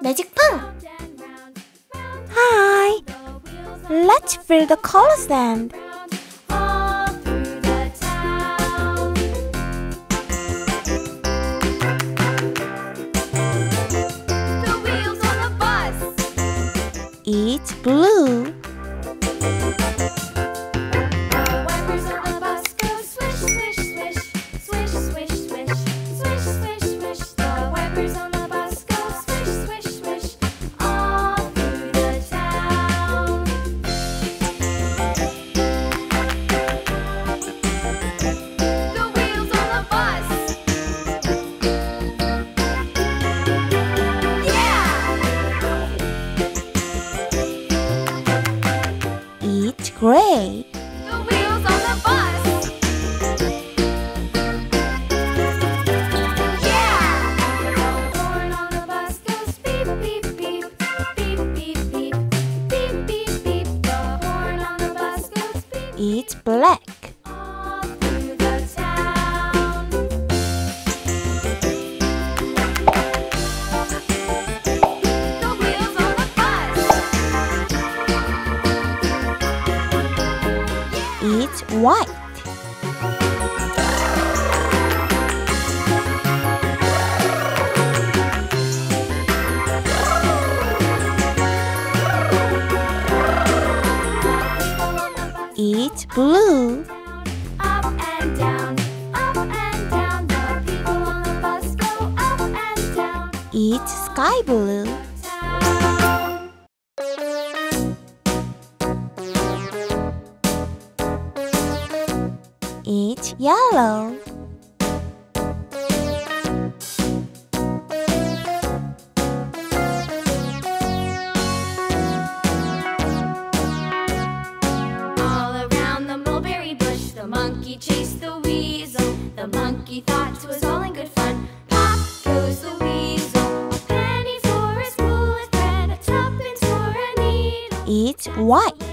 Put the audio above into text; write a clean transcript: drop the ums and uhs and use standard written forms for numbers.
MagicPang! Hi! Let's fill the color sand. It's blue. The wipers on the bus go swish, swish, swish, swish, swish, swish, swish, swish, swish. The wipers on the bus go swish, swish, swish, all through the town. The wheels on the bus. It's gray. The wheels on the bus. Yeah! The horn on the bus goes beep, beep, beep, beep, beep, beep, beep, beep, beep. The horn on the bus goes beep, It's black. all through the town. The wheels on the bus. It's white. It's blue. Up and down, up and down. The people on the bus go up and down. It's sky blue. Town. It's yellow. All around the mulberry bush, the monkey chased the weasel. The monkey thought 'twas all in good fun. Pop goes the weasel. A penny for a spool of thread, a tuppence for a needle. It's white.